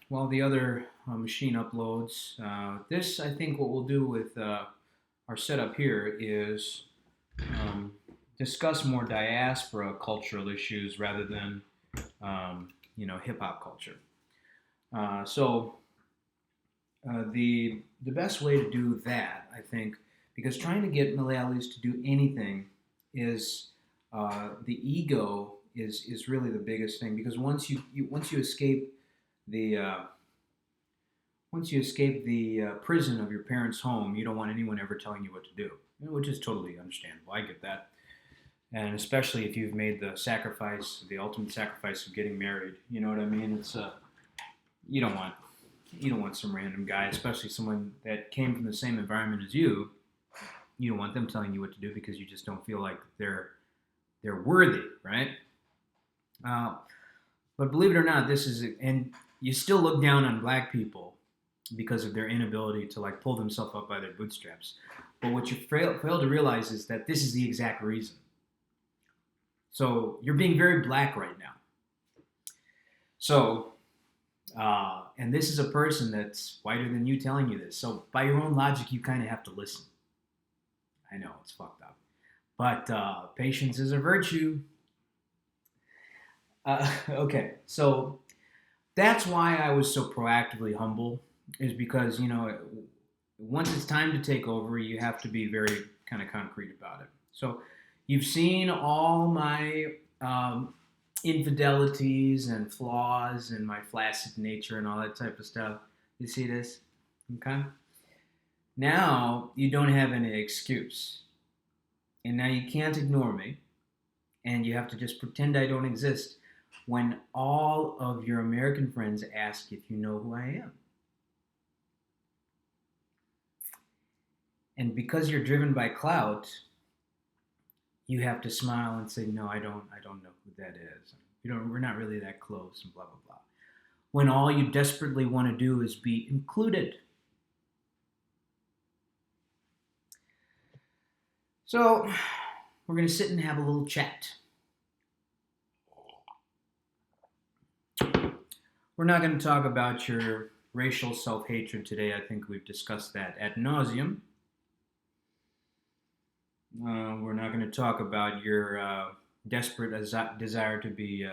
while the other machine uploads. This, I think, what we'll do with our setup here is um, discuss more diaspora cultural issues rather than, hip hop culture. So the best way to do that, I think, because trying to get Malayalis to do anything is the ego is really the biggest thing. Because once you escape the prison of your parents' home, you don't want anyone ever telling you what to do, which is totally understandable. I get that, and especially if you've made the sacrifice, the ultimate sacrifice of getting married. You know what I mean? It's you don't want you don't want some random guy, especially someone that came from the same environment as you. You don't want them telling you what to do because you just don't feel like they're worthy, right? Uh, but believe it or not, this is and you still look down on black people because of their inability to like pull themselves up by their bootstraps. But what you fail to realize is that this is the exact reason. So you're being very black right now. So and this is a person that's whiter than you telling you this. So by your own logic, you kind of have to listen. I know it's fucked up, but patience is a virtue. Okay, so that's why I was so proactively humble, is because once it's time to take over, you have to be very kind of concrete about it. So you've seen all my infidelities and flaws and my flaccid nature and all that type of stuff. You see this? Okay. Now you don't have any excuse. And now you can't ignore me. And you have to just pretend I don't exist when all of your American friends ask if you know who I am. And because you're driven by clout, you have to smile and say, "No, I don't know who that is. We're not really that close," and blah blah blah. When all you desperately want to do is be included. So we're gonna sit and have a little chat. We're not going to talk about your racial self-hatred today. I think we've discussed that ad nauseum. We're not going to talk about your desperate desire to be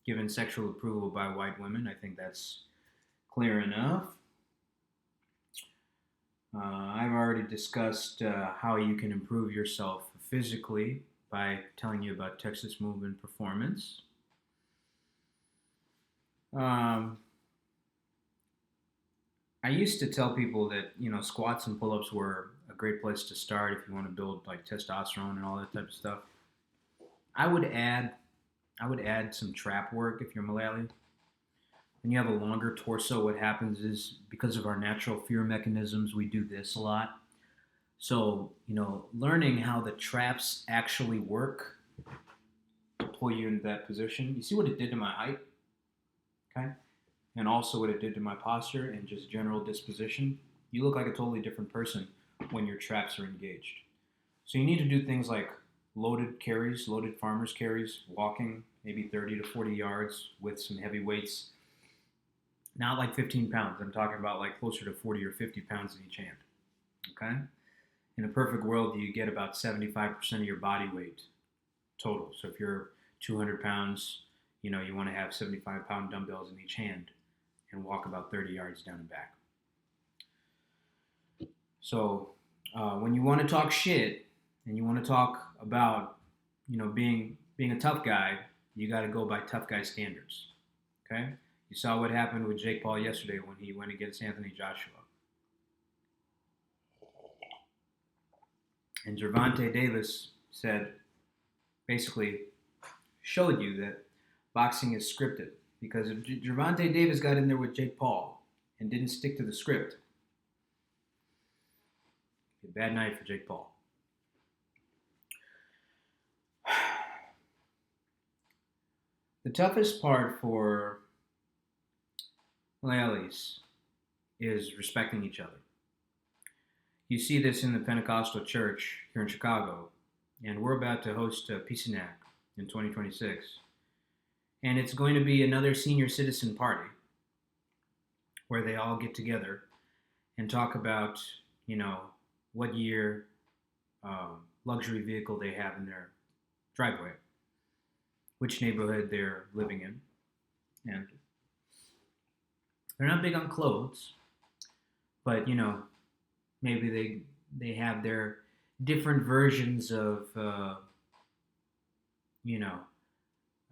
given sexual approval by white women. I think that's clear enough. I've already discussed how you can improve yourself physically by telling you about Texas Movement Performance. Um, I used to tell people that squats and pull-ups were a great place to start if you want to build like testosterone and all that type of stuff. I would add I would add some trap work if you're Malayali. When you have a longer torso, what happens is because of our natural fear mechanisms, we do this a lot. So, learning how the traps actually work to pull you into that position. You see what it did to my height, okay? And also what it did to my posture and just general disposition. You look like a totally different person when your traps are engaged. So you need to do things like loaded carries, loaded farmer's carries, walking maybe 30 to 40 yards with some heavy weights. Not like 15 pounds. I'm talking about like closer to 40 or 50 pounds in each hand. Okay? In a perfect world, you get about 75% of your body weight total. So if you're 200 pounds, you want to have 75-pound dumbbells in each hand and walk about 30 yards down and back. So when you want to talk shit and you want to talk about, being a tough guy, you got to go by tough guy standards. Okay? You saw what happened with Jake Paul yesterday when he went against Anthony Joshua. And Gervonta Davis basically showed you that boxing is scripted. Because if Gervonta Davis got in there with Jake Paul and didn't stick to the script, it'd be a bad night for Jake Paul. The toughest part for Malayalis is respecting each other. You see this in the Pentecostal church here in Chicago, and we're about to host a PCNAC in 2026. And it's going to be another senior citizen party. where they all get together and talk about, you know, what year luxury vehicle they have in their driveway, which neighborhood they're living in. And they're not big on clothes, but, you know, maybe they have their different versions of, you know,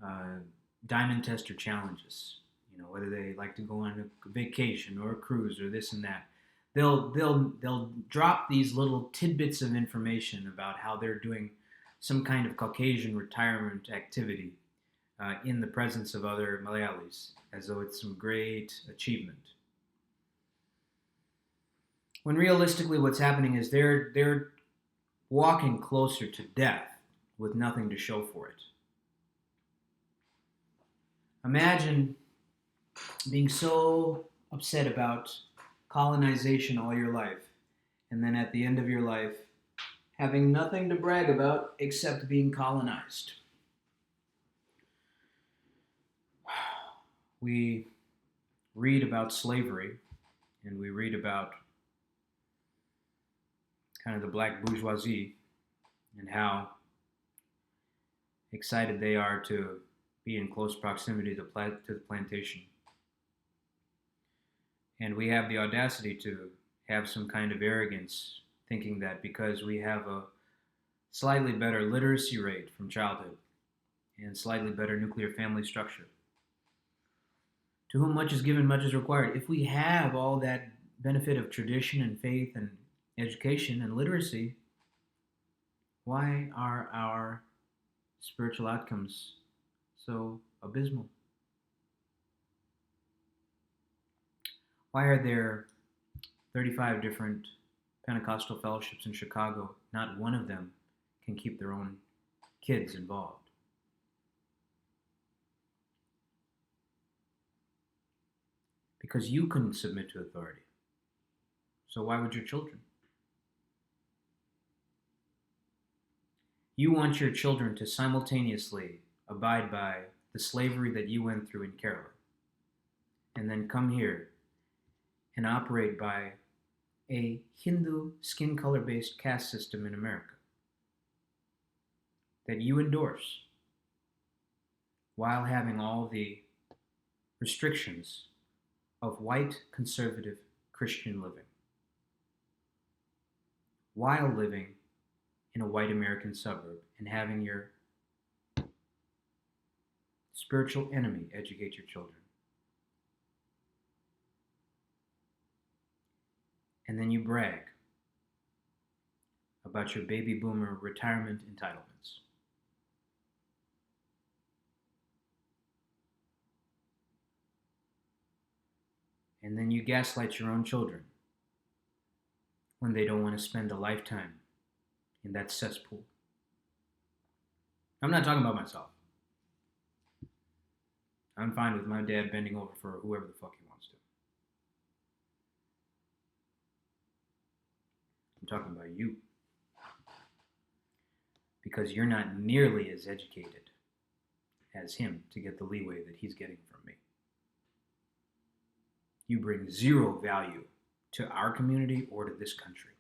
uh, diamond tester challenges. You know, whether they like to go on a vacation or a cruise or this and that. They'll drop these little tidbits of information about how they're doing some kind of Caucasian retirement activity in the presence of other Malayalis, as though it's some great achievement. When realistically, what's happening is they're walking closer to death with nothing to show for it. Imagine being so upset about colonization all your life, and then at the end of your life, having nothing to brag about except being colonized. We read about slavery, and we read about kind of the black bourgeoisie and how excited they are to be in close proximity to the plantation. And we have the audacity to have some kind of arrogance, thinking that because we have a slightly better literacy rate from childhood and slightly better nuclear family structure, to whom much is given, much is required. If we have all that benefit of tradition and faith and education and literacy, why are our spiritual outcomes so abysmal? Why are there 35 different Pentecostal fellowships in Chicago? Not one of them can keep their own kids involved. Because you couldn't submit to authority. So why would your children? You want your children to simultaneously abide by the slavery that you went through in Kerala, and then come here and operate by a Hindu skin color based caste system in America that you endorse, while having all the restrictions of white conservative Christian living, while living in a white American suburb and having your spiritual enemy educate your children. And then you brag about your baby boomer retirement entitlements. And then you gaslight your own children when they don't want to spend a lifetime in that cesspool. I'm not talking about myself. I'm fine with my dad bending over for whoever the fuck he wants to. I'm talking about you. Because you're not nearly as educated as him to get the leeway that he's getting from me. You bring zero value to our community or to this country.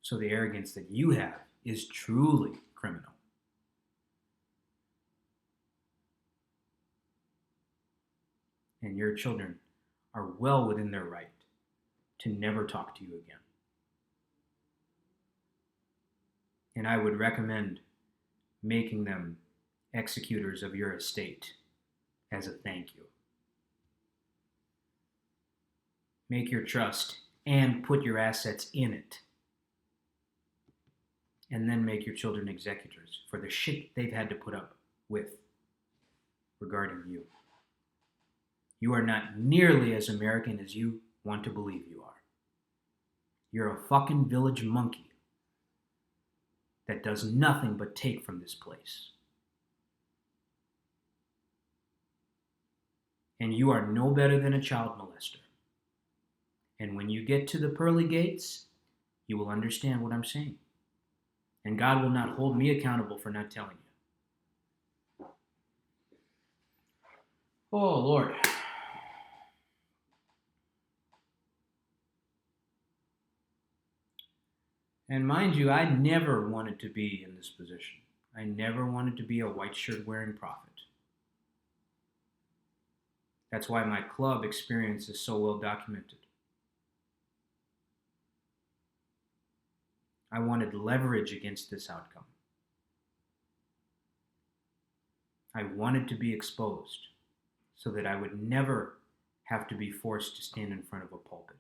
So the arrogance that you have is truly criminal. And your children are well within their right to never talk to you again. And I would recommend making them executors of your estate as a thank you. Make your trust and put your assets in it. And then make your children executors for the shit they've had to put up with regarding you. You are not nearly as American as you want to believe you are. You're a fucking village monkey that does nothing but take from this place. And you are no better than a child molester. And when you get to the pearly gates, you will understand what I'm saying. And God will not hold me accountable for not telling you. Oh, Lord. And mind you, I never wanted to be in this position. I never wanted to be a white shirt wearing prophet. That's why my club experience is so well documented. I wanted leverage against this outcome. I wanted to be exposed so that I would never have to be forced to stand in front of a pulpit.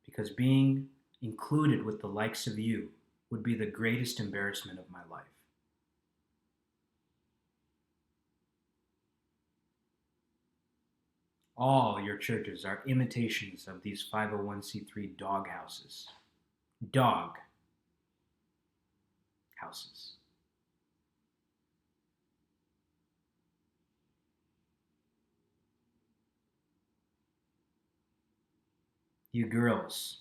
Because being included with the likes of you would be the greatest embarrassment of my life. All your churches are imitations of these 501c3 dog houses. Dog houses. You girls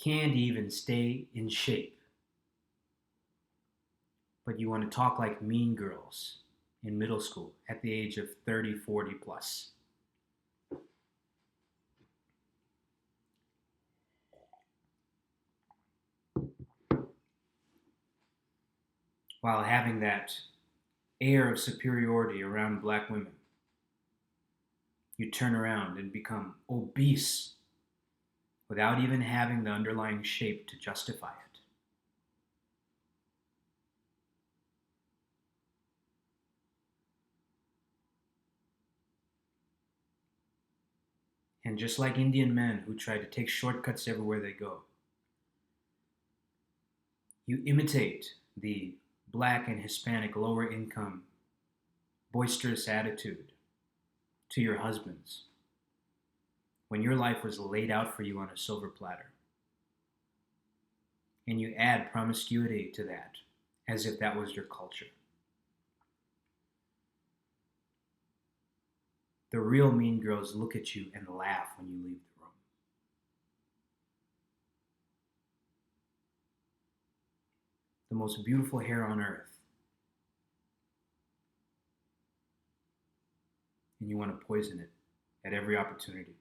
can't even stay in shape, but you want to talk like mean girls in middle school at the age of 30, 40 plus. While having that air of superiority around black women, you turn around and become obese without even having the underlying shape to justify it. And just like Indian men who try to take shortcuts everywhere they go, you imitate the black and Hispanic lower income boisterous attitude to your husbands when your life was laid out for you on a silver platter. And you add promiscuity to that as if that was your culture. The real mean girls look at you and laugh when you leave the room. The most beautiful hair on earth. And you want to poison it at every opportunity.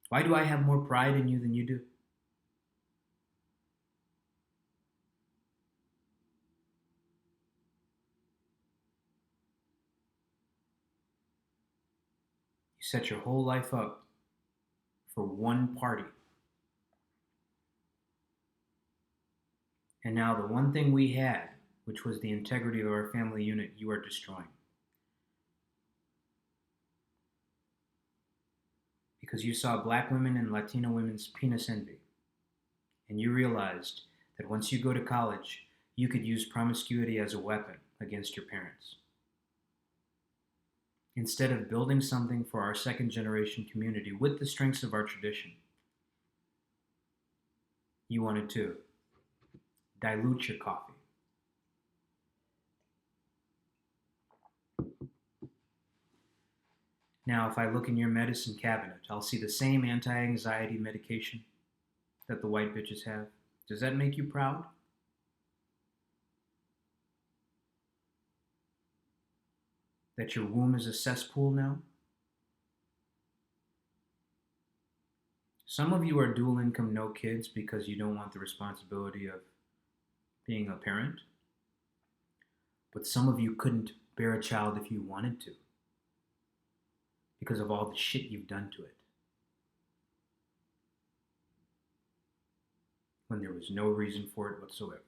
Why do I have more pride in you than you do? You set your whole life up for one party. And now the one thing we had, which was the integrity of our family unit, you are destroying. Because you saw black women and Latino women's penis envy. And you realized that once you go to college, you could use promiscuity as a weapon against your parents. Instead of building something for our second generation community with the strengths of our tradition, you wanted to dilute your coffee. Now, if I look in your medicine cabinet, I'll see the same anti-anxiety medication that the white bitches have. Does that make you proud? That your womb is a cesspool now? Some of you are dual income, no kids, because you don't want the responsibility of being a parent. But some of you couldn't bear a child if you wanted to, because of all the shit you've done to it, when there was no reason for it whatsoever.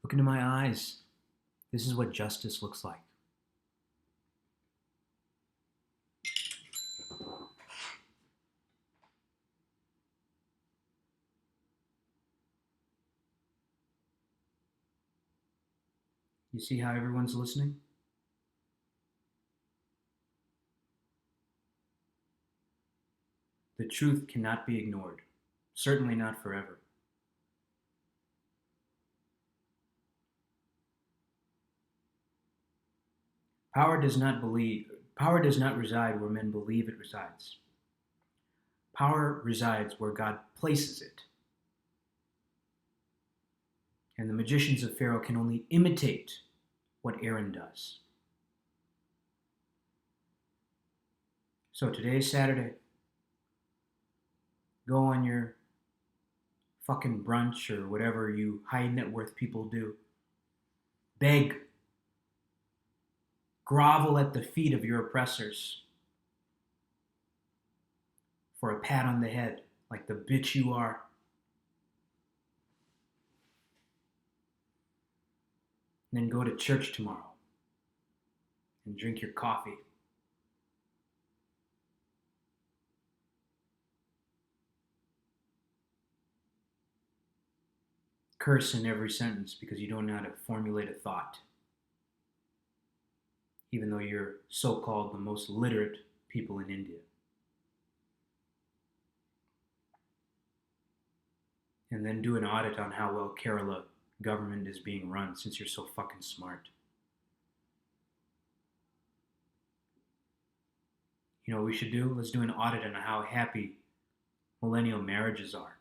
Look into my eyes. This is what justice looks like. You see how everyone's listening? The truth cannot be ignored, certainly not forever. Power does not reside where men believe it resides. Power resides where God places it. And the magicians of Pharaoh can only imitate what Aaron does. So today is Saturday. Go on your fucking brunch or whatever you high net worth people do. Beg. Grovel at the feet of your oppressors for a pat on the head like the bitch you are. And then go to church tomorrow and drink your coffee. Curse in every sentence because you don't know how to formulate a thought, even though you're so-called the most literate people in India. And then do an audit on how well Kerala government is being run, since you're so fucking smart. You know what we should do? Let's do an audit on how happy millennial marriages are.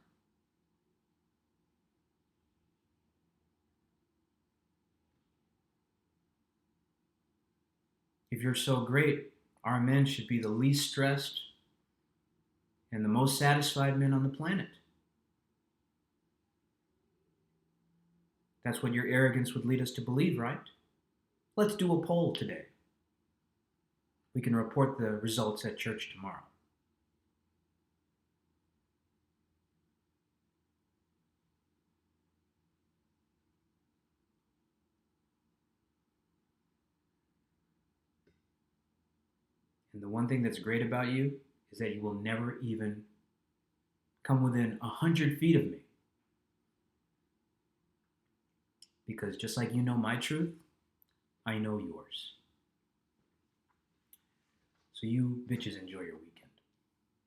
If you're so great, our men should be the least stressed and the most satisfied men on the planet. That's what your arrogance would lead us to believe, right? Let's do a poll today. We can report the results at church tomorrow. And the one thing that's great about you is that you will never even come within 100 feet of me. Because just like you know my truth, I know yours. So you bitches enjoy your week.